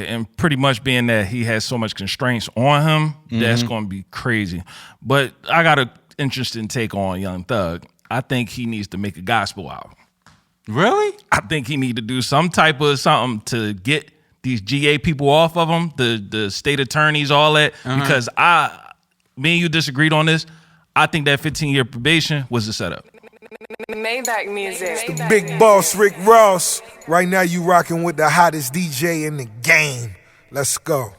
And pretty much being that he has so much constraints on him, that's going to be crazy. But I got an interesting take on Young Thug. I think he needs to make a gospel album. Really? I think he need to do some type of something to get these GA people off of him, the state attorneys, all that. Because me and you disagreed on this. I think that 15-year probation was a setup. Maybach music. It's the big boss, Rick Ross. Right now you rocking with the hottest DJ in the game. Let's go.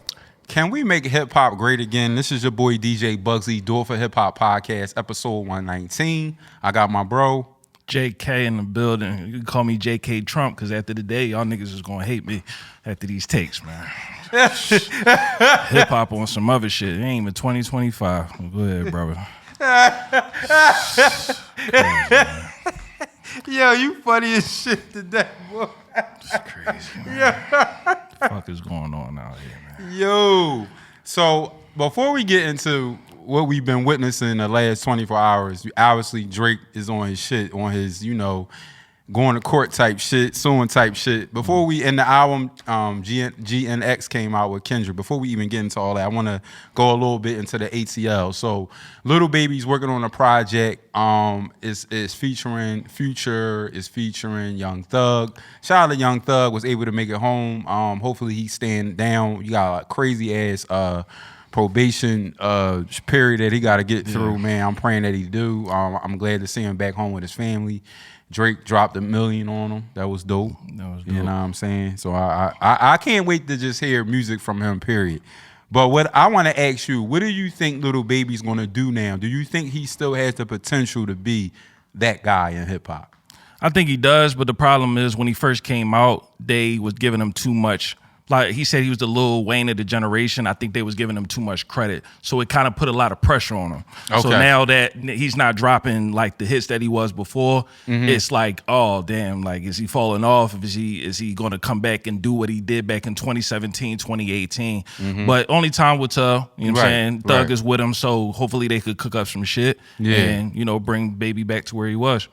Can we make hip hop great again? This is your boy DJ Bugsy, Do It for Hip Hop Podcast, episode 119. I got my bro JK in the building. You can call me JK Trump because after the day, y'all niggas is gonna hate me after these takes, man. Hip hop on some other shit. It ain't even 2025. Go ahead, brother. Yo, you funny as shit today, boy. It's crazy, man. What the fuck is going on out here, man? Yo. So before we get into what we've been witnessing the last 24 hours, obviously Drake is on his shit, on his, going to court type shit, suing type shit. Before we end the album, GNX came out with Kendrick. Before we even get into all that, I want to go a little bit into the ATL. So Lil Baby's working on a project. Is featuring Future, is featuring Young Thug. Shout out to Young Thug, was able to make it home. Hopefully he's staying down. You got a crazy ass probation period that he got to get through, man. I'm praying that he do. I'm glad to see him back home with his family. Drake dropped $1 million on him. That was dope. You know what I'm saying? So I can't wait to just hear music from him, period. But what I want to ask you, what do you think Lil Baby's going to do now? Do you think he still has the potential to be that guy in hip hop? I think he does, but the problem is when he first came out, they was giving him too much. Like he said, he was the Lil Wayne of the generation. I think they was giving him too much credit. So it kind of put a lot of pressure on him. Okay. So now that he's not dropping like the hits that he was before, it's like, oh, damn, like, is he falling off? Is he going to come back and do what he did back in 2017, 2018? But only time will tell, you know what I'm saying? Thug is with him, so hopefully they could cook up some shit and, bring Baby back to where he was.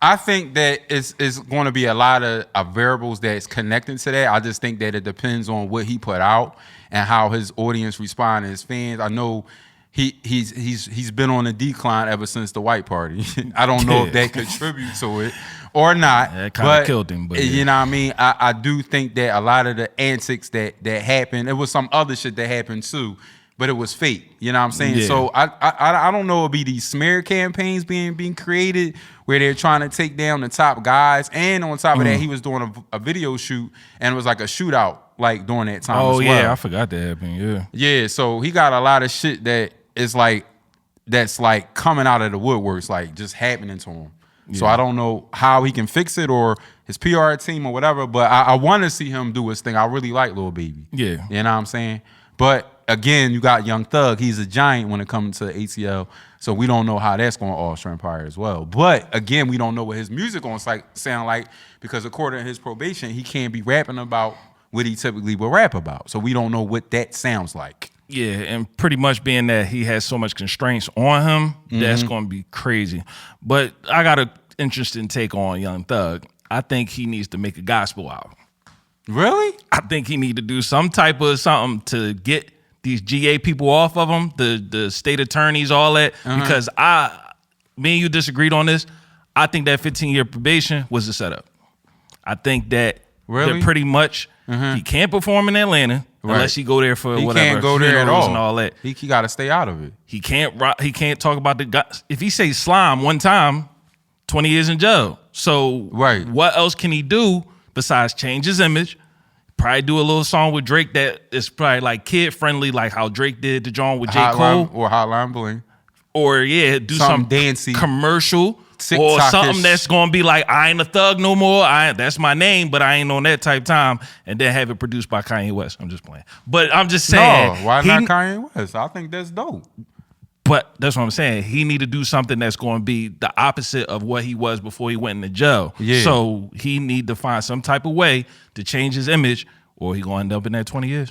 I think that it's going to be a lot of variables that's connected to that. I just think that it depends on what he put out and how his audience respond, his fans. I know he's been on a decline ever since the White Party. I don't know if that contributes to it or not. That kind of killed him, but you know what I mean? I do think that a lot of the antics that happened, it was some other shit that happened too, but it was fake. You know what I'm saying? Yeah. So I don't know, it'll be these smear campaigns being created where they're trying to take down the top guys. And on top of that, he was doing a video shoot and it was like a shootout like during that time as well. Yeah, I forgot that happened, Yeah, so he got a lot of shit that is that's like coming out of the woodworks, like just happening to him. Yeah. So I don't know how he can fix it or his PR team or whatever, but I want to see him do his thing. I really like Lil Baby. Yeah. You know what I'm saying? But again, you got Young Thug. He's a giant when it comes to ATL. So we don't know how that's going to all transpire as well. But again, we don't know what his music going to sound like because according to his probation, he can't be rapping about what he typically would rap about. So we don't know what that sounds like. Yeah, and pretty much being that he has so much constraints on him, that's going to be crazy. But I got an interesting take on Young Thug. I think he needs to make a gospel album. Really? I think he need to do some type of something to get these GA people off of him, the state attorneys, all that. Because me and you disagreed on this. I think that 15-year probation was a setup. I think that they're pretty much he can't perform in Atlanta unless he go there for whatever. He can't go there at all. And all that. He got to stay out of it. He can't talk about the guys. If he say slime one time, 20 years in jail. So what else can he do besides change his image? Probably do a little song with Drake that is probably like kid friendly, like how Drake did the joint with J. Cole. Or Hotline Bling. Or do some dancey commercial. TikTok-ish. Or something that's gonna be like, I ain't a thug no more. That's my name, but I ain't on that type time. And then have it produced by Kanye West. I'm just playing. But I'm just saying. No, why not Kanye West? I think that's dope. But that's what I'm saying. He need to do something that's going to be the opposite of what he was before he went into jail. Yeah. So he need to find some type of way to change his image or he going to end up in that 20 years.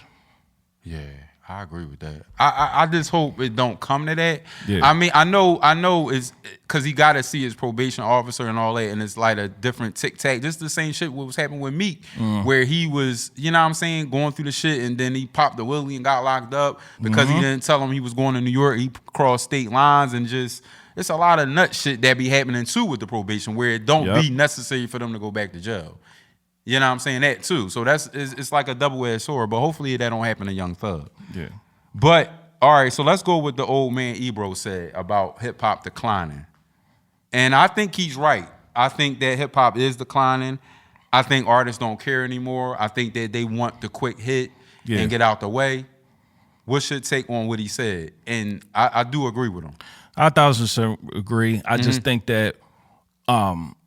Yeah. I agree with that. I just hope it don't come to that. Yeah. I mean, I know it's because he got to see his probation officer and all that, and it's like a different tic-tac. Just the same shit what was happening with Meek, where he was, you know what I'm saying, going through the shit, and then he popped the willie and got locked up because he didn't tell him he was going to New York. He crossed state lines and just, it's a lot of nut shit that be happening too with the probation, where it don't be necessary for them to go back to jail. You know what I'm saying? That too. So it's like a double-edged sword, but hopefully that don't happen to Young Thug. Yeah. But, all right, so let's go with the old man Ebro said about hip-hop declining. And I think he's right. I think that hip-hop is declining. I think artists don't care anymore. I think that they want the quick hit and get out the way. What's your take on what he said? And I do agree with him. I 1,000% agree. I just think that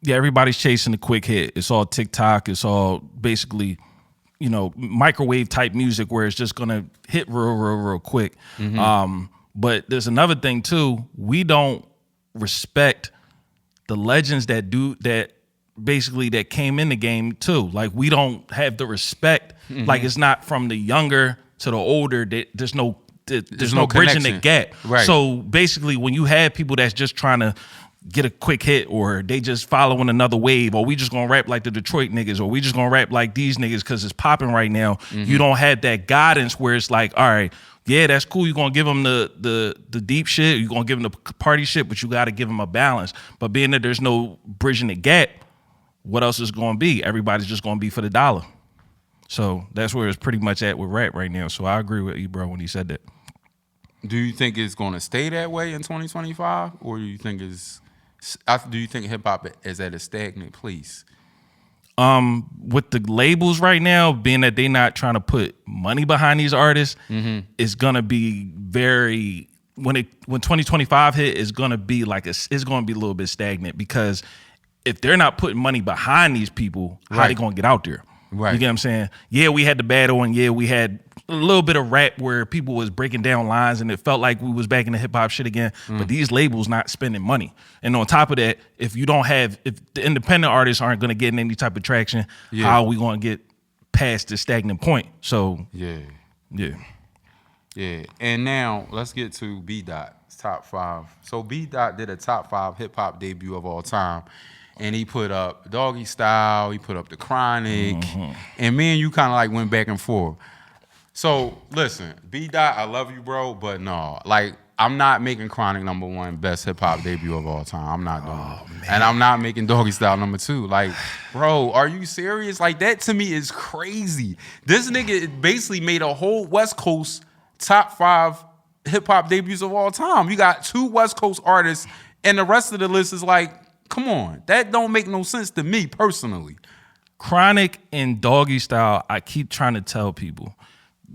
everybody's chasing the quick hit. It's all TikTok. It's all basically, microwave type music where it's just gonna hit real quick. But there's another thing too. We don't respect the legends that came in the game too. Like we don't have the respect. Like it's not from the younger to the older. There's no bridging the gap. Right. So basically, when you have people that's just trying to get a quick hit, or they just following another wave, or we just gonna rap like the Detroit niggas, or we just gonna rap like these niggas because it's popping right now. You don't have that guidance where it's like, all right, yeah, that's cool. You're gonna give them the deep shit, you're gonna give them the party shit, but you gotta give them a balance. But being that there's no bridging the gap, what else is gonna be? Everybody's just gonna be for the dollar. So that's where it's pretty much at with rap right now. So I agree with Ebro when he said that. Do you think it's gonna stay that way in 2025, or do you think hip hop is at a stagnant place? With the labels right now, being that they're not trying to put money behind these artists, it's gonna be very when 2025 hit, it's gonna be it's gonna be a little bit stagnant, because if they're not putting money behind these people, how they gonna get out there? Right. You get what I'm saying? Yeah, we had the battle, and yeah, we had a little bit of rap where people was breaking down lines, and it felt like we was back in the hip hop shit again. But these labels not spending money, and on top of that, if the independent artists aren't going to get any type of traction, how are we going to get past this stagnant point? So yeah. Yeah. And now let's get to B Dot's top 5. So B Dot did a top 5 hip hop debut of all time. And he put up Doggy Style, he put up The Chronic, and me and you kind of like went back and forth. So listen, B Dot, I love you, bro, but no, like I'm not making Chronic #1 best hip hop debut of all time. I'm not doing it, and I'm not making Doggy Style #2. Like, bro, are you serious? Like that to me is crazy. This nigga basically made a whole West Coast top 5 hip hop debuts of all time. You got 2 West Coast artists, and the rest of the list is like, come on, that don't make no sense to me personally. Chronic and Doggy Style, I keep trying to tell people,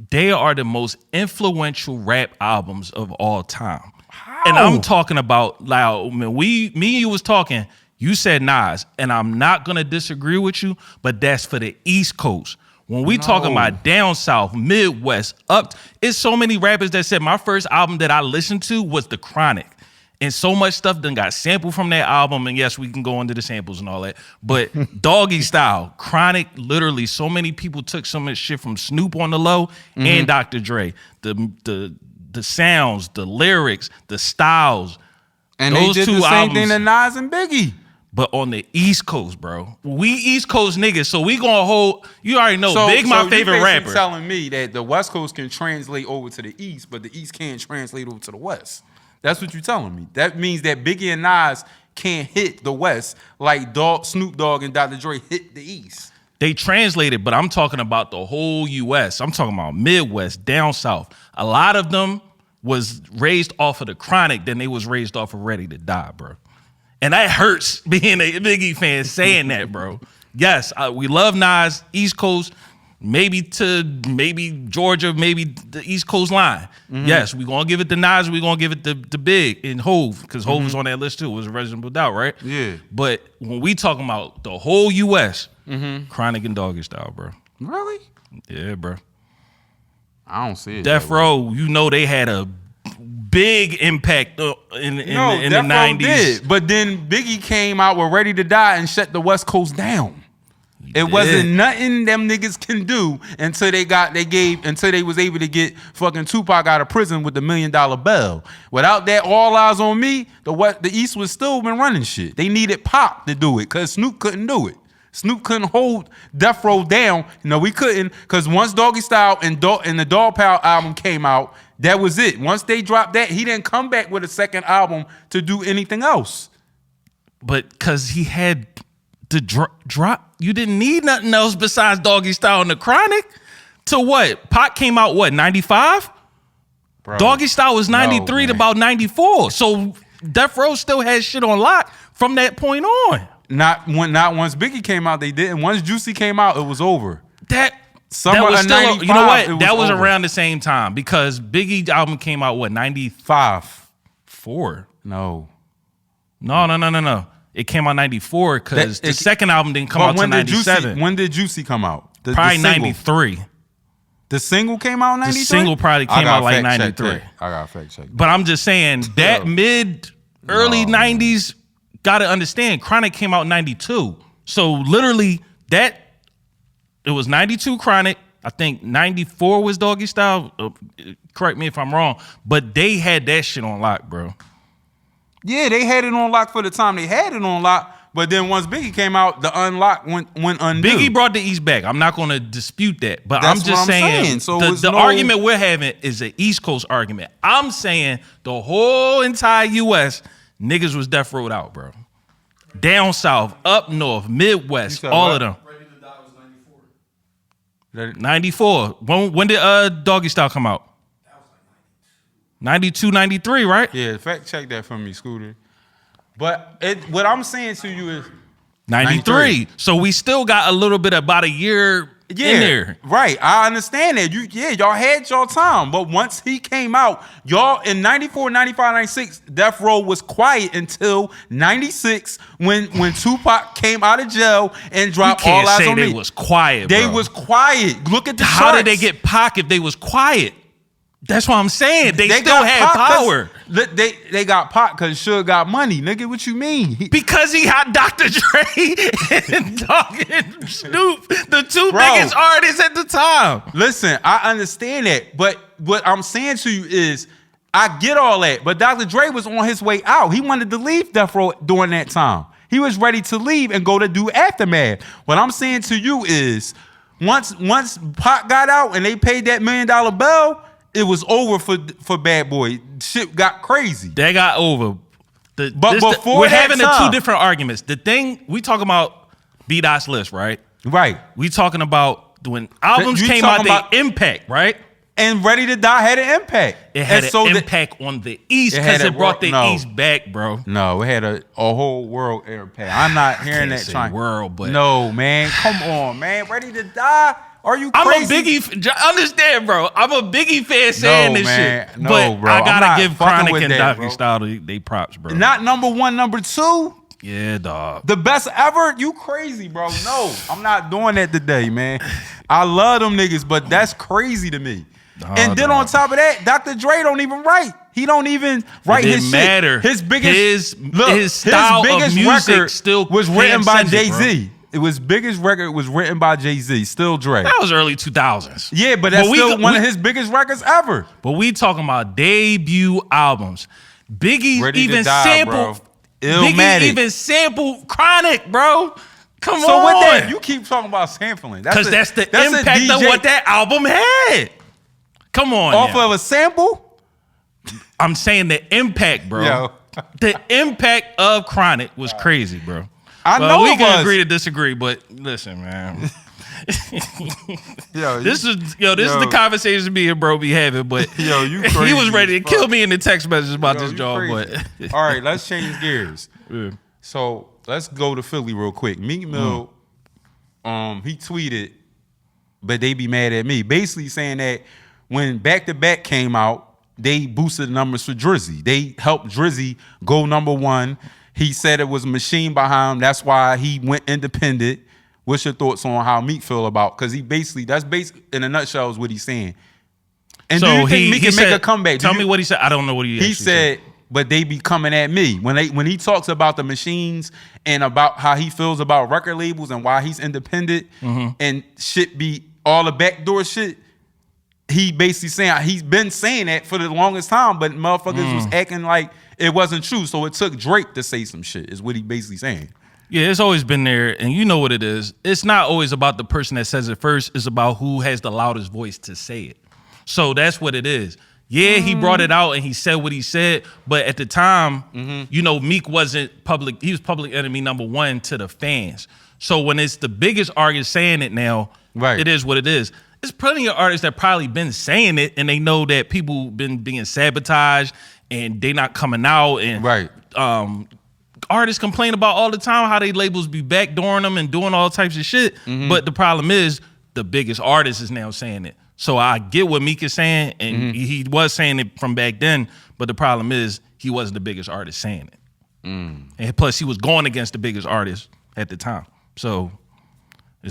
they are the most influential rap albums of all time. How? And I'm talking about, like, me and you was talking, you said Nas, and I'm not gonna disagree with you, but that's for the East Coast. When we talking about down south, Midwest, up, it's so many rappers that said my first album that I listened to was The Chronic. And so much stuff done got sampled from that album, and yes, we can go into the samples and all that. But Doggy Style, Chronic, literally, so many people took so much shit from Snoop on the low and Dr. Dre. The sounds, the lyrics, the styles. And those they did two the same albums, thing to Nas and Biggie. But on the East Coast, bro. We East Coast niggas, so we gonna hold, you already know, Big my favorite rapper. So telling me that the West Coast can translate over to the East, but the East can't translate over to the West. That's what you're telling me. That means that Biggie and Nas can't hit the West like Snoop Dogg and Dr. Dre hit the East. They translated, but I'm talking about the whole U.S. I'm talking about Midwest, down south. A lot of them was raised off of The Chronic than they was raised off of Ready to Die, bro. And that hurts being a Biggie fan saying that, bro. Yes, we love Nas, East Coast, maybe Georgia, maybe the East Coast line. Yes, we're going to give it to Nas, we're going to give it to Big and Hove, because Hove was on that list too. It was a reasonable doubt, right? Yeah. But when we talking about the whole U.S., Chronic and Doggy Style, bro. Really? Yeah, bro. I don't see it. Death Row, you know they had a big impact in the 90s. Did. But then Biggie came out with Ready to Die and shut the West Coast down. It wasn't nothing them niggas can do until they was able to get fucking Tupac out of prison with the $1 million bail. Without that, All Eyes on Me, the East was still been running shit. They needed Pop to do it because Snoop couldn't do it. Snoop couldn't hold Death Row down. No, we couldn't, because once Doggy Style and the Dog Pound album came out, that was it. Once they dropped that, he didn't come back with a second album to do anything else. But because he had the drop, you didn't need nothing else besides Doggy Style and the Chronic. To what? Pac came out, what, 95? Doggy Style was 93 to about 94. So Death Row still had shit on lock from that point on. Not once Biggie came out, they didn't. Once Juicy came out, it was over. That was still, you know what? That was around the same time because Biggie's album came out, what, 95? 4? No. It came out 94 because the second album didn't come out until 97. When did Juicy come out? Probably 93. The single came out in 93? The single probably came out like 93. I got fact check. But I'm just saying that early 90s, gotta understand, Chronic came out in 92. So literally it was 92 Chronic. I think 94 was Doggy Style. Correct me if I'm wrong. But they had that shit on lock, bro. Yeah, they had it on lock for the time they had it on lock. But then once Biggie came out, the unlock went undo. Biggie brought the East back. I'm not going to dispute that. But I'm just saying so the argument we're having is an East Coast argument. I'm saying the whole entire U.S., niggas was Death Row out, bro. Down south, up north, Midwest, all of them. Ready to Die was 94. 94. When did Doggy Style come out? That was like 92, 93, right? Yeah, fact check that for me, Scooter. But what I'm saying to you is 93. So we still got a little bit, about a year in there. Right. I understand that. Y'all had your time. But once he came out, y'all in 94, 95, 96, Death Row was quiet until 96 when Tupac came out of jail and dropped All Eyes on Me. They was quiet, They bro. was quiet. Look at the How charts. did they get Pac if they was quiet? That's what I'm saying. They still had power. They got Pac because Suge got money. Nigga, what you mean? Because he had Dr. Dre and Dogg and Snoop, the two biggest artists at the time. Listen, I understand that. But what I'm saying to you is, I get all that. But Dr. Dre was on his way out. He wanted to leave Death Row during that time. He was ready to leave and go to do Aftermath. What I'm saying to you is, once Pac got out and they paid that $1 million bill, it was over for Bad Boy. Shit got crazy. They got over. We're having the two different arguments. The thing, we talking about B-Dot's list, right? Right. We talking about when albums came out, they impact, right? And Ready to Die had an impact. It had an impact on the East because it brought the East back, bro. No, it had a whole world impact. I'm not hearing that trying. World, but no, man. Come on, man. Ready to Die? Are you crazy? I'm a Biggie. Understand, bro. I'm a Biggie fan saying this shit. No, but bro. I gotta give Chronic and that, Doggy Style they props, bro. Not number one, number two. Yeah, dog. The best ever? You crazy, bro. No, I'm not doing that today, man. I love them niggas, but that's crazy to me. And then on top of that, Dr. Dre don't even write. He don't even write his matter. Shit. His biggest his style biggest of music record still was written by Jay-Z. His biggest record was written by Jay-Z. Still Dre. That was early 2000s. Yeah, but that's still one of his biggest records ever. But we talking about debut albums. Biggie Ready even to Die, sampled. Biggie even sampled Chronic, bro. Come on. So with that, you keep talking about sampling. Because that's the impact of what that album had. Come on. Off of a sample? I'm saying the impact, bro. Yo. The impact of Chronic was crazy, bro. I know we can agree to disagree, but listen, man. This is the conversation me and bro be having, but you crazy he was ready to kill me in the text message about this job. But all right, let's change gears. Yeah. So let's go to Philly real quick. Meek Mill, he tweeted, but they be mad at me, basically saying that when Back to Back came out, they boosted the numbers for Drizzy. They helped Drizzy go #1. He said it was a machine behind him. That's why he went independent. What's your thoughts on how Meek feel about? Because that's basically in a nutshell is what he's saying. And so do you think Meek can make a comeback? Tell me what he said. I don't know what he said. but they be coming at me. When he talks about the machines and about how he feels about record labels and why he's independent and shit be all the backdoor shit, he basically saying he's been saying that for the longest time, but motherfuckers was acting like it wasn't true. So it took Drake to say some shit, is what he basically saying. Yeah, it's always been there, and you know what it is. It's not always about the person that says it first. It's about who has the loudest voice to say it. So that's what it is. Yeah, he brought it out and he said what he said, but at the time, you know, Meek wasn't public. He was public enemy number one to the fans. So when it's the biggest artist saying it now, it is what it is. There's plenty of artists that probably been saying it and they know that people been being sabotaged and they not coming out and artists complain about all the time how they labels be backdooring them and doing all types of shit. But the problem is the biggest artist is now saying it. So I get what Meek is saying, and he was saying it from back then, but the problem is he wasn't the biggest artist saying it. And plus he was going against the biggest artist at the time. So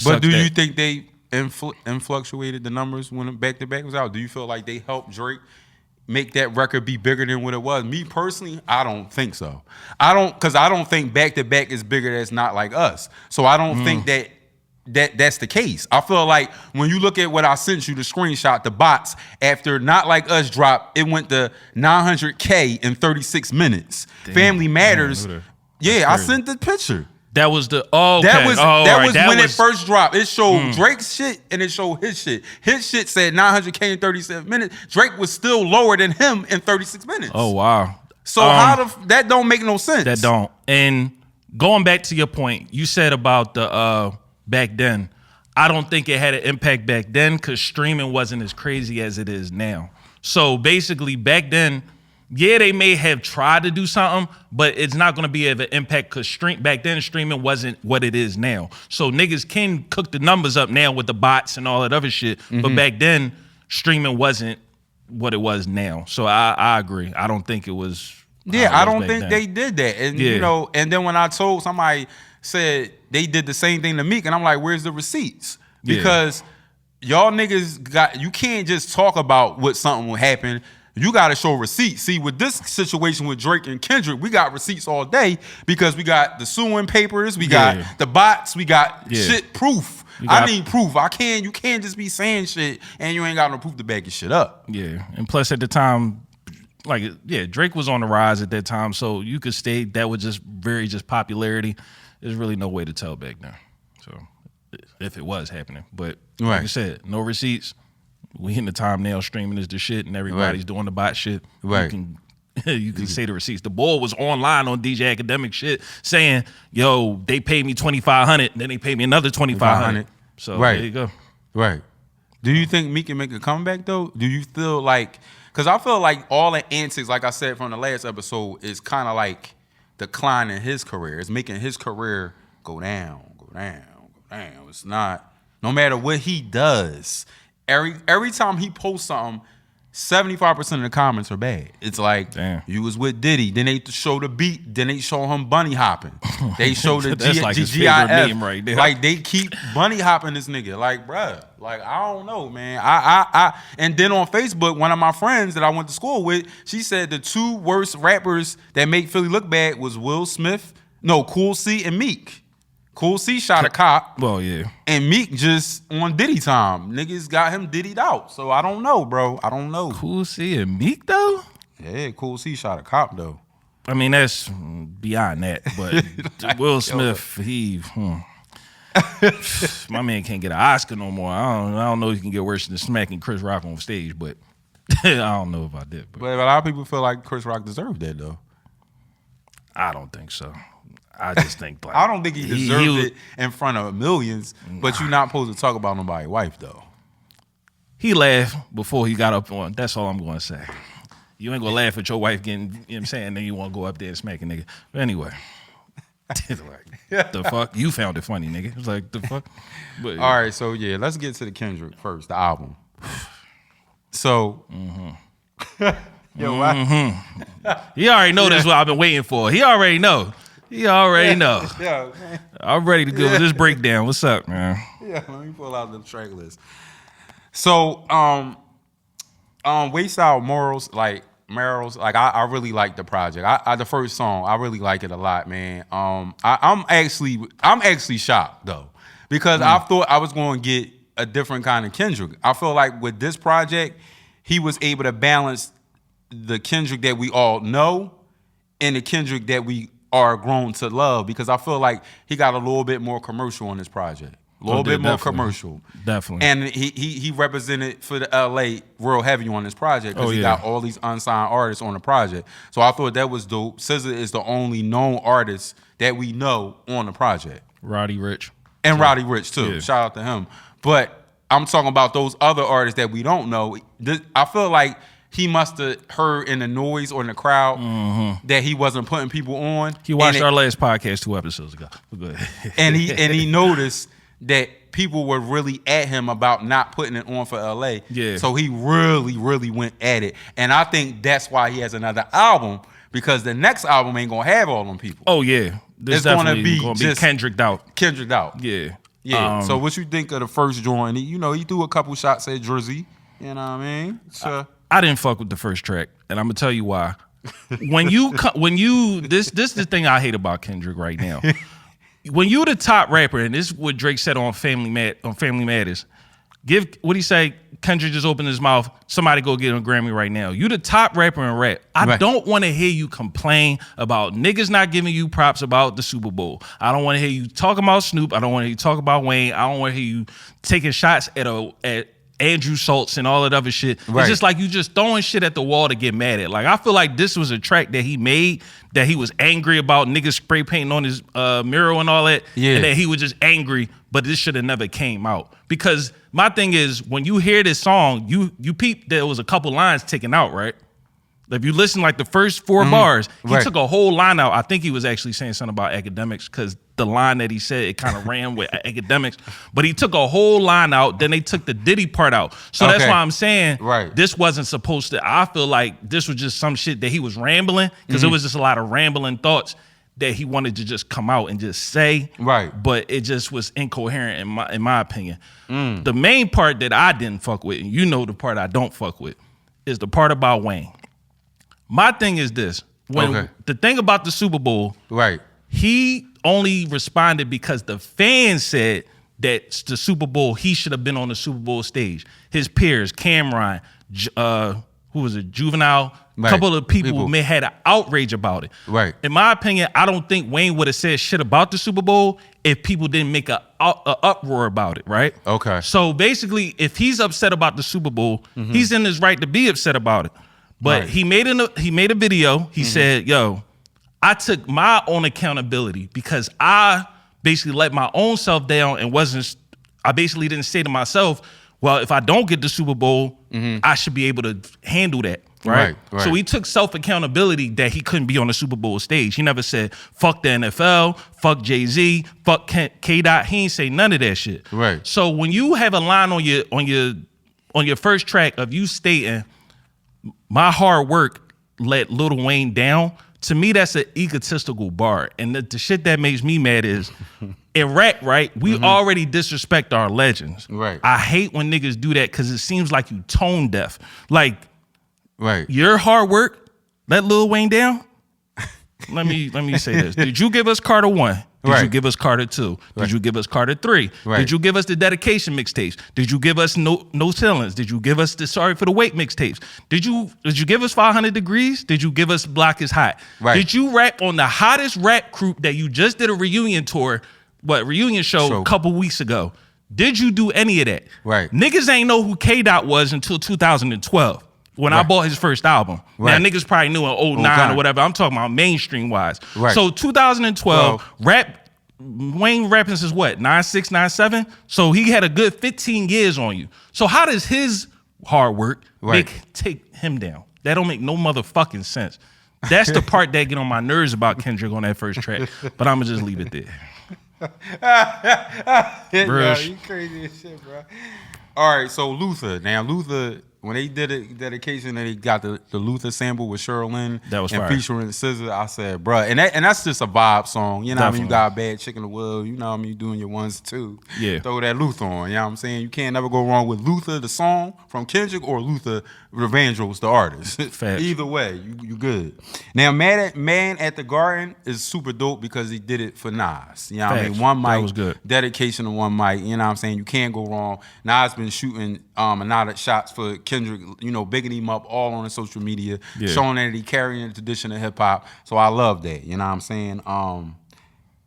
but do you think they influctuated the numbers when Back to Back was out? Do you feel like they helped Drake make that record be bigger than what it was? Me personally, I don't think so. I don't think Back to Back is bigger that's Not Like Us. So I don't think that's the case. I feel like when you look at what I sent you, the screenshot, the bots, after Not Like Us dropped, it went to 900K in 36 minutes. Damn, Family Matters. I sent the picture. That was the when it first dropped. It showed Drake's shit and it showed his shit. His shit said 900K in 37 minutes. Drake was still lower than him in 36 minutes. Oh wow. So that don't make no sense. That don't. And going back to your point, you said about the back then. I don't think it had an impact back then because streaming wasn't as crazy as it is now. So basically back then, yeah, they may have tried to do something, but it's not going to be of an impact because back then streaming wasn't what it is now. So niggas can cook the numbers up now with the bots and all that other shit, but back then streaming wasn't what it was now. So I agree. I don't think it was. Yeah, I don't think they did that. And you know, and then when I told somebody said they did the same thing to Meek, and I'm like, where's the receipts? Because y'all niggas you can't just talk about what something will happen. You got to show receipts. See, with this situation with Drake and Kendrick, we got receipts all day because we got the suing papers, we got the bots, we got shit proof. I need proof. You can't just be saying shit and you ain't got no proof to back your shit up. Yeah, and plus at the time, Drake was on the rise at that time, so you could state that was just popularity. There's really no way to tell back then. So if it was happening, but like I said, no receipts. We in the time now, streaming is the shit, and everybody's doing the bot shit. You can say the receipts. The boy was online on DJ Academic shit saying, "Yo, they paid me $2,500, then they paid me another $2,500." So there you go. Right. Do you think Meek can make a comeback though? Do you feel like? Because I feel like all the antics, like I said from the last episode, is kind of like declining his career. It's making his career go down. It's not. No matter what he does. Every time he posts something, 75% of the comments are bad. It's like, you was with Diddy, then they show the beat, then they show him bunny hopping. They show the GIF. Right there. Like they keep bunny hopping this nigga. Like, bruh, like I don't know, man. I and then on Facebook, one of my friends that I went to school with, she said the two worst rappers that make Philly look bad was Cool C and Meek. Cool C shot a cop. Well, yeah. And Meek just on Diddy time. Niggas got him Diddy'd out. So I don't know, bro. I don't know. Cool C and Meek, though? Yeah, Cool C shot a cop, though. I mean, that's beyond that. But Will Smith, my man can't get an Oscar no more. I don't know if he can get worse than smacking Chris Rock on stage, but I don't know about that. But a lot of people feel like Chris Rock deserved that, though. I don't think so. I just think I don't think he deserved it in front of millions, but you're not supposed to talk about nobody's wife, though. He laughed before he got up on. That's all I'm going to say. You ain't going to laugh at your wife getting, you know what I'm saying, then you want to go up there and smack a nigga. But anyway. The fuck? You found it funny, nigga. It's like, the fuck? But, all right, so yeah, let's get to the Kendrick first, the album. So, he already know that's what I've been waiting for. He already know. Yeah, I'm ready to go with this breakdown. What's up, man? Yeah, let me pull out the track list. So, Wayside Morals, like Merrill's, like I really like the project. I the first song, I really like it a lot, man. I'm actually shocked though, because I thought I was going to get a different kind of Kendrick. I feel like with this project, he was able to balance the Kendrick that we all know and the Kendrick that we are grown to love, because I feel like he got a little bit more commercial on this project. A little bit more commercial. Definitely. And he represented for the L.A. real heavy on this project, because he got all these unsigned artists on the project. So I thought that was dope. SZA is the only known artist that we know on the project. Roddy Ricch. And Roddy Ricch too. Yeah. Shout out to him. But I'm talking about those other artists that we don't know. I feel like he must have heard in the noise or in the crowd that he wasn't putting people on. He watched our last podcast 2 episodes ago. Go ahead. and he noticed that people were really at him about not putting it on for LA. Yeah. So he really, really went at it. And I think that's why he has another album, because the next album ain't gonna have all them people. Oh yeah. It's gonna be just Kendricked out. Kendrick out. Yeah. Yeah. So what you think of the first joint? He threw a couple shots at Drizzy. You know what I mean? So I didn't fuck with the first track, and I'm gonna tell you why. This is the thing I hate about Kendrick right now. When you the top rapper, and this is what Drake said on Family Matters, what he say? Kendrick just opened his mouth. Somebody go get him a Grammy right now. You the top rapper in rap. I don't want to hear you complain about niggas not giving you props about the Super Bowl. I don't want to hear you talking about Snoop. I don't want to hear you talk about Wayne. I don't want to hear you taking shots at Andrew Schultz and all that other shit. It's just like you just throwing shit at the wall to get mad at. Like, I feel like this was a track that he made that he was angry about niggas spray painting on his mural and all that. Yeah. And that he was just angry, but this should have never came out. Because my thing is, when you hear this song, you peep there was a couple lines taken out, right? If you listen like the first 4 bars, he took a whole line out. I think he was actually saying something about academics, because the line that he said, it kind of ran with academics. But he took a whole line out, then they took the Diddy part out. So that's why I'm saying this wasn't supposed to, I feel like this was just some shit that he was rambling, because it was just a lot of rambling thoughts that he wanted to just come out and just say. But it just was incoherent in my opinion. The main part that I didn't fuck with, and you know the part I don't fuck with, is the part about Wayne. My thing is this. The thing about the Super Bowl, he only responded because the fans said that the Super Bowl, he should have been on the Super Bowl stage. His peers, Cameron, who was it, Juvenile, a couple of people may had an outrage about it. In my opinion, I don't think Wayne would have said shit about the Super Bowl if people didn't make a uproar about it, right? So basically, if he's upset about the Super Bowl, he's in his right to be upset about it. But he made a video. He said, yo, I took my own accountability because I basically let my own self down and I basically didn't say to myself, well, if I don't get the Super Bowl, I should be able to handle that, right? So he took self-accountability that he couldn't be on the Super Bowl stage. He never said, fuck the NFL, fuck Jay-Z, fuck K-Dot. He ain't say none of that shit. So when you have a line on your first track of you stating, my hard work let Lil Wayne down, to me, that's an egotistical bar. And the shit that makes me mad is, in rap, right, we already disrespect our legends. I hate when niggas do that, because it seems like you tone deaf. Like, your hard work let Lil Wayne down? Let me say this. Did you give us Carter 1? Did you give us Carter 2? Did you give us Carter 3? Did you give us the dedication mixtapes? Did you give us no ceilings? Did you give us the Sorry for the Wait mixtapes? Did you give us 500 Degrees? Did you give us Block is Hot? Did you rap on the hottest rap group that you just did a reunion tour, reunion show a couple weeks ago? Did you do any of that? Niggas ain't know who K-Dot was until 2012. When I bought his first album. Now, niggas probably knew in 09 or whatever. I'm talking about mainstream-wise. So 2012, Wayne rapping since what, 96, 97? So he had a good 15 years on you. So how does his hard work take him down? That don't make no motherfucking sense. That's the part that get on my nerves about Kendrick on that first track. But I'm going to just leave it there. Yo, you crazy as shit, bro. All right, so Luther. Now, Luther when they did a dedication and they got the Luther sample with Cheryl Lynn That was and fire. featuring SZA, I said, bruh, and that's just a vibe song. You know what I mean? You got a bad chick in the wheel, you know what I mean? You doing your ones too. Yeah. Throw that Luther on, you know what I'm saying? You can't never go wrong with Luther, the song from Kendrick, or Luther, Revangels, the artist. Facts. Either way, you good. Now, Man at the Garden is super dope because he did it for Nas. You know what I mean? Facts. One That mic, was good. dedication to one mic. You know what I'm saying? You can't go wrong. Nas been shooting another shots for Kendrick, you know, bigging him up all on his social media, Yeah. showing that he carrying the tradition of hip hop. So I love that. You know what I'm saying?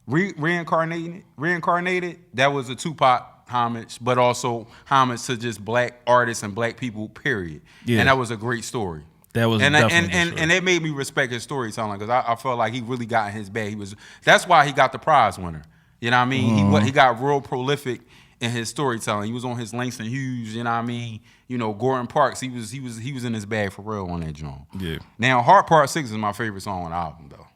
Reincarnated, that was a Tupac homage, but also homage to just black artists and black people, period. Yeah. And that was a great story. That was and definitely a good story. and it made me respect his storytelling because I felt like he really got in his bag. That's why he got the prize winner. You know what I mean? He got real prolific in his storytelling. He was on his Langston Hughes. You know what I mean? You know, Gordon Parks. He was in his bag for real on that joint. Yeah. Now, Heart Part 6 is my favorite song on the album though.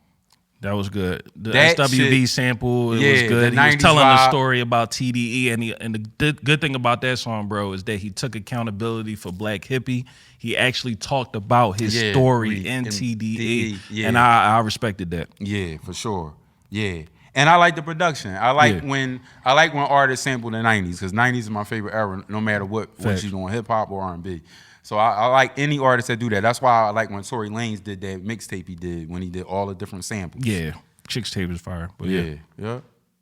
That was good. The That SWV shit- sample, it yeah, was good. the He was 90s telling vibe. the story about TDE, and the good thing about that song, bro, is that he took accountability for Black Hippie. He actually talked about his Yeah, story in in TDE, yeah. and I respected that. Yeah, for sure. Yeah. And I like the production. I like when artists sample the 90s because 90s is my favorite era, no matter what Facts. you're doing, hip hop or R&B. So I like any artist that do that. That's why I like when Tory Lanez did that mixtape he did when he did all the different samples. Yeah, Chicks Tape is fire. But Yeah.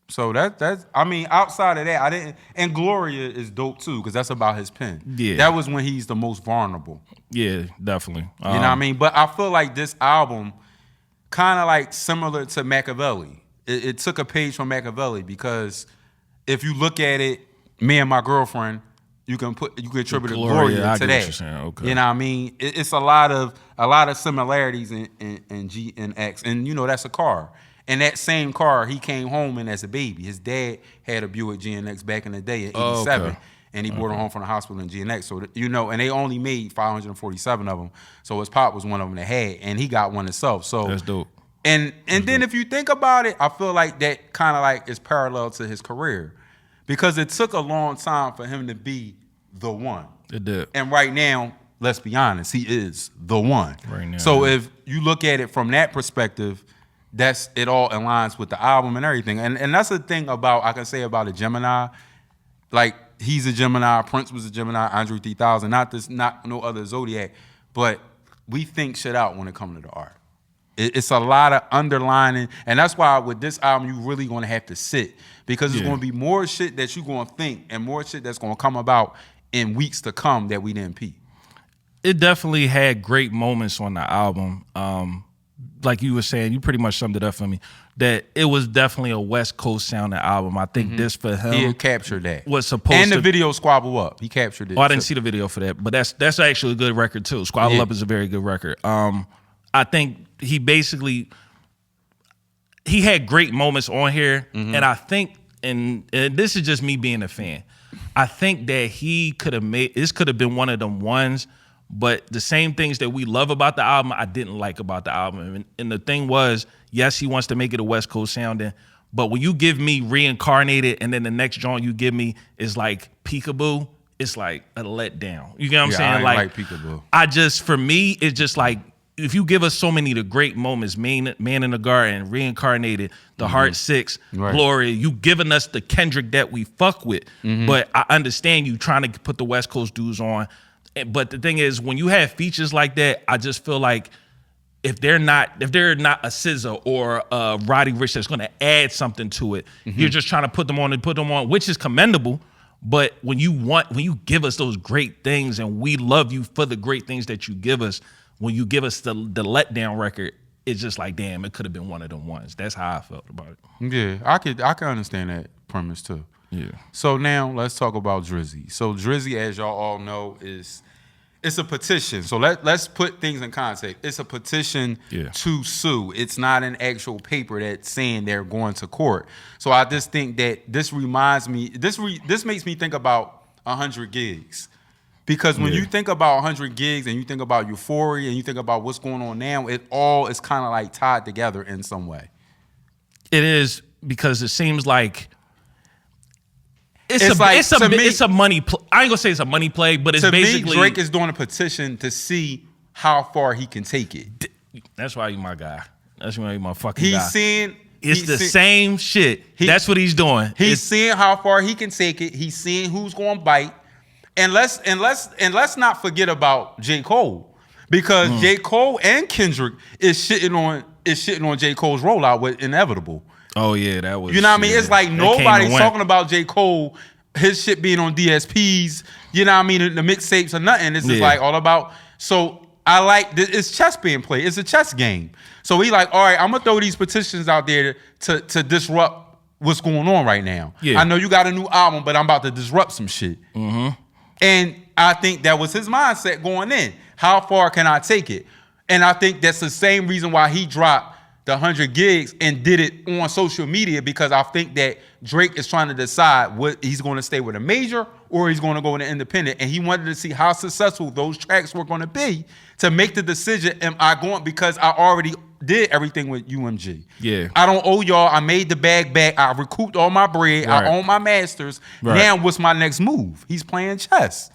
So that's I mean, outside of that, I didn't. And Gloria is dope too because that's about his pen. Yeah. That was when he's the most vulnerable. yeah, definitely. You know what I mean? But I feel like this album kind of like similar to Machiavelli. It took a page from Machiavelli because if you look at it, Me and My Girlfriend, you can attribute Gloria I to get what that. you're saying. Okay. You know what I mean? It's a lot of similarities in G and X, and you know that's a car. And that same car he came home in as a baby. His dad had a Buick GNX back in the day in '87. Okay. And he brought her home from the hospital in GNX. So, you know, and they only made 547 of them. So his pop was one of them that had, and he got one himself. So That's dope. And then if you think about it, I feel like that kind of like is parallel to his career. Because it took a long time for him to be the one. It did. And right now, let's be honest, he is the one. Right now, So yeah. if you look at it from that perspective, it all aligns with the album and everything. And that's the thing I can say about a Gemini. Like, he's a Gemini, Prince was a Gemini, Andre 3000, not no other Zodiac. But we think shit out when it comes to the art. It's a lot of underlining, and that's why with this album, you really gonna have to sit because there's gonna be more shit that you're gonna think and more shit that's gonna come about in weeks to come that we didn't peep. It definitely had great moments on the album. Like you were saying, you pretty much summed it up for me. That it was definitely a West Coast sounding album. I think this for him He captured that. was supposed And the to. video Squabble Up, he captured it. Oh, I didn't see the video for that, but that's actually a good record too. Squabble Yeah. Up is a very good record. I think he had great moments on here, and I think, and this is just me being a fan, I think that he could have been one of them ones, but the same things that we love about the album, I didn't like about the album. And the thing was, yes, he wants to make it a West Coast sounding, but when you give me Reincarnated and then the next joint you give me is like Peekaboo, it's like a letdown. You get what I'm saying? I ain't like Peekaboo. For me, it's just like, if you give us so many of the great moments, Man in the Garden, Reincarnated, The Heart 6, Right. Gloria, you giving us the Kendrick that we fuck with. But I understand you trying to put the West Coast dudes on. But the thing is, when you have features like that, I just feel like if they're not a SZA or a Roddy Ricch that's going to add something to it, you're just trying to put them on, which is commendable. But when you give us those great things and we love you for the great things that you give us, when you give us the letdown record, it's just like, damn, it could have been one of them ones. That's how I felt about it. Yeah, I can understand that premise too. Yeah. So now let's talk about Drizzy. So Drizzy, as y'all all know, it's a petition. So let's put things in context. It's a petition to sue. It's not an actual paper that's saying they're going to court. So I just think that this reminds me. This makes me think about 100 gigs. Because when you think about 100 gigs and you think about Euphoria and you think about what's going on now, it all is kind of like tied together in some way. It is, because it seems like It's a money. I ain't gonna say it's a money play, but it's to basically me, Drake is doing a petition to see how far he can take it. That's why you my guy. That's why you my fucking He's guy. seeing It's the same shit. That's what he's doing. He's seeing how far he can take it. He's seeing who's going to bite. And let's not forget about J. Cole, because J. Cole and Kendrick is shitting on J. Cole's rollout with Inevitable. Oh yeah, that was. You know what I mean? It's like nobody's talking about J. Cole, his shit being on DSPs. You know what I mean? The mixtapes or nothing. It's just like all about. So I like it's chess being played. It's a chess game. So he like, all right, I'm gonna throw these petitions out there to disrupt what's going on right now. Yeah. I know you got a new album, but I'm about to disrupt some shit. Mm-hmm. And I think that was his mindset going in. How far can I take it? And I think that's the same reason why he dropped the 100 gigs and did it on social media, because I think that Drake is trying to decide what he's going to stay with a major or he's going to go with an independent. And he wanted to see how successful those tracks were going to be to make the decision, am I going, because I already did everything with UMG. Yeah. I don't owe y'all. I made the bag back. I recouped all my bread. Right. I own my masters. Right. Now what's my next move? He's playing chess.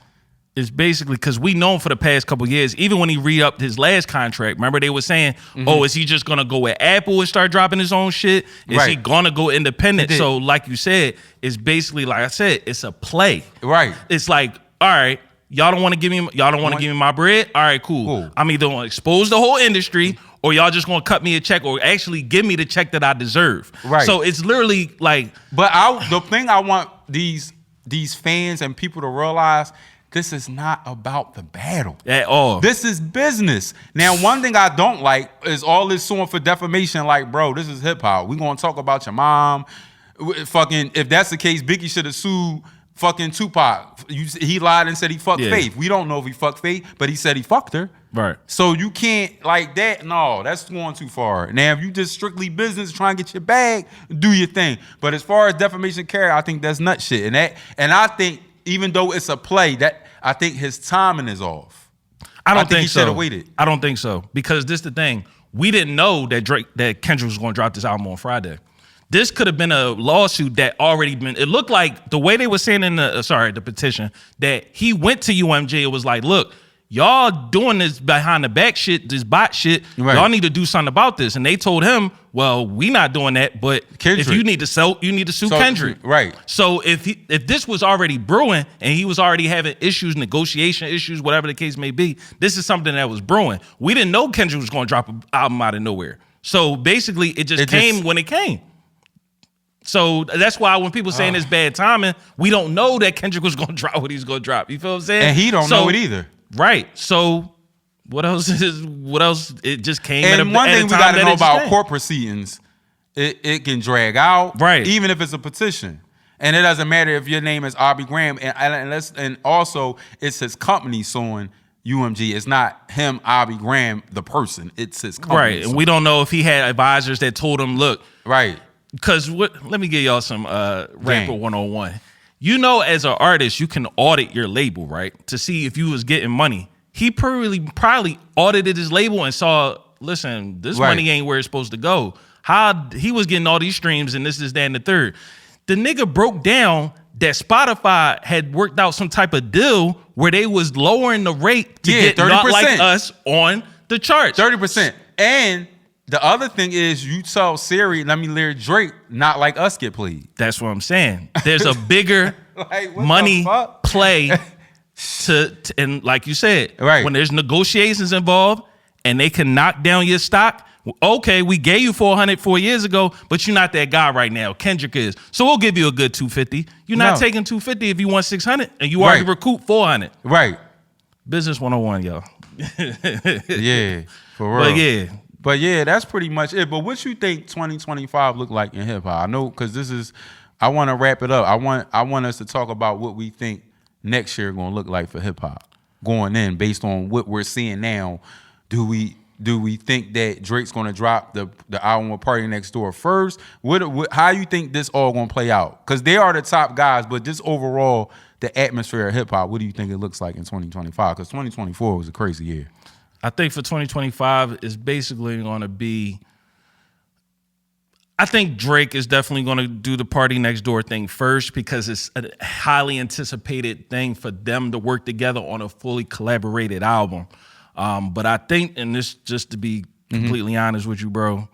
It's basically because we know him for the past couple years, even when he re-upped his last contract, remember they were saying, oh, is he just going to go with Apple and start dropping his own shit? Is he going to go independent? So like you said, it's basically, like I said, it's a play. Right. It's like, all right, y'all don't want to give me my bread? All right, cool. I'm either going to expose the whole industry or y'all just going to cut me a check or actually give me the check that I deserve. Right. So it's literally like. But the thing I want these fans and people to realize, this is not about the battle at all. This is business. Now, one thing I don't like is all this suing for defamation. Like, bro, this is hip hop. We gonna talk about your mom. Fucking, if that's the case, Biggie should have sued fucking Tupac. He lied and said he fucked Faith. We don't know if he fucked Faith, but he said he fucked her. Right. So you can't like that. No, that's going too far. Now, if you just strictly business, trying to get your bag, do your thing. But as far as defamation carry, I think that's nut shit. And I think, even though it's a play, that I think his timing is off. I don't think he so. should have waited. I don't think so, because this is the thing. We didn't know that Kendrick was going to drop this album on Friday. This could have been a lawsuit that already been. It looked like the way they were saying in the petition that he went to UMG. It was like, look, y'all doing this behind the back shit, this bot shit. Right. Y'all need to do something about this. And they told him, well, we not doing that, but Kendrick. If you need to sue Kendrick. Right. So if this was already brewing and he was already having issues, negotiation issues, whatever the case may be, this is something that was brewing. We didn't know Kendrick was going to drop an album out of nowhere. So basically, it just came when it came. So that's why when people saying it's bad timing, we don't know that Kendrick was going to drop what he's going to drop. You feel what I'm saying? And he don't know it either. Right. So what else? It just came. And one thing we got to know about court proceedings, it can drag out. Right. Even if it's a petition. And it doesn't matter if your name is Aubrey Graham. And also it's his company suing UMG. It's not him, Aubrey Graham, the person. It's his company. Right. And we don't know if he had advisors that told him, look. Right. Because let me give y'all some rapper 101. You know, as an artist, you can audit your label, right? To see if you was getting money. He probably audited his label and saw, listen, this money ain't where it's supposed to go. How he was getting all these streams and this, that, and the third. The nigga broke down that Spotify had worked out some type of deal where they was lowering the rate to get 30%. Not Like Us on the charts. 30%. And the other thing is, you tell Siri, let me hear Drake, Not Like Us get played. That's what I'm saying. There's a bigger money play and like you said, when there's negotiations involved and they can knock down your stock, okay, we gave you 400 4 years ago, but you're not that guy right now. Kendrick is. So we'll give you a good 250. You're not taking 250 if you want 600 and you already recoup 400. Right. Business 101, y'all. Yeah, for real. But yeah, that's pretty much it. But what you think 2025 look like in hip hop? I know, because I want to wrap it up. I want us to talk about what we think next year going to look like for hip hop going in, based on what we're seeing now. Do we think that Drake's going to drop the album with Party Next Door first? How you think this all going to play out? Because they are the top guys, but just overall, the atmosphere of hip hop, what do you think it looks like in 2025? Because 2024 was a crazy year. I think for 2025, it's basically going to be, I think Drake is definitely going to do the Party Next Door thing first because it's a highly anticipated thing for them to work together on a fully collaborated album. But I think, and this just to be completely honest with you, bro,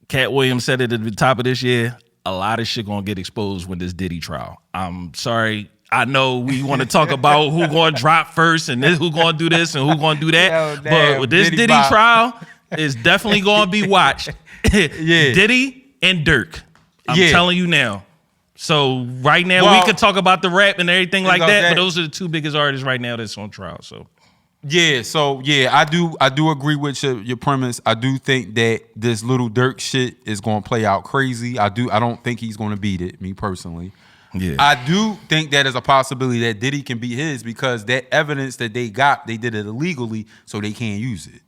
Cat Williams said it at the top of this year, a lot of shit going to get exposed with this Diddy trial. I'm sorry. I know we want to talk about who going to drop first and who going to do this and who going to do that. But with this Diddy trial, it's definitely going to be watched. Diddy and Dirk. I'm telling you now. So right now we could talk about the rap and everything like that, but those are the two biggest artists right now that's on trial. So I do agree with your premise. I do think that this little Dirk shit is gonna play out crazy. I don't think he's gonna beat it, me personally. Yeah. I do think that is a possibility that Diddy can beat his because that evidence that they got, they did it illegally, so they can't use it.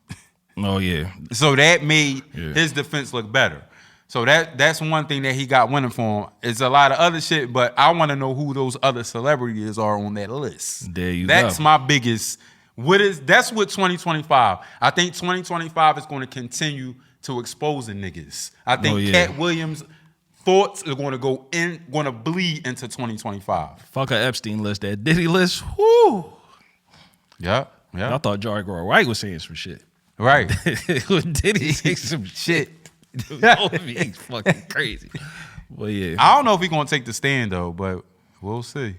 Oh yeah. So that made his defense look better. So that's one thing that he got winning for him. It's a lot of other shit, but I want to know who those other celebrities are on that list. There you go. That's my biggest. That's what 2025. I think 2025 is going to continue to expose the niggas. I think Cat Williams' thoughts are going to bleed into 2025. Fuck a Epstein list, that Diddy list. Whoo. Yeah. I thought George White was saying some shit. Right. Diddy say some shit. He's fucking crazy. Well, yeah. I don't know if he's gonna take the stand though, but we'll see.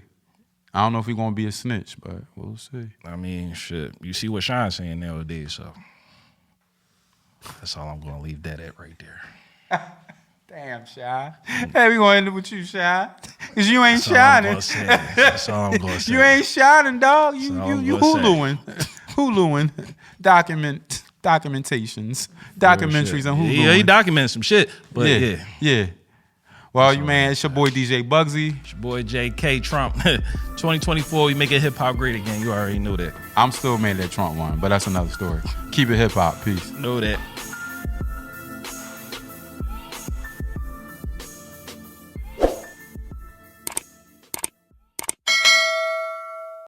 I don't know if he's gonna be a snitch, but we'll see. I mean, shit. You see what Sean's saying nowadays, so that's all I'm gonna leave that at right there. Damn, Shy. Hey, we gonna end it with you, Shy, because you ain't shining. That's all I'm gonna say. You ain't shining, dog. You Huluing. Documentations, documentaries, and Hulu. Yeah, he documented some shit. But yeah. Well, it's your boy DJ Bugsy. It's your boy JK Trump. 2024, we make it hip hop great again. You already know that. I'm still mad at Trump one, but that's another story. Keep it hip hop. Peace. Know that.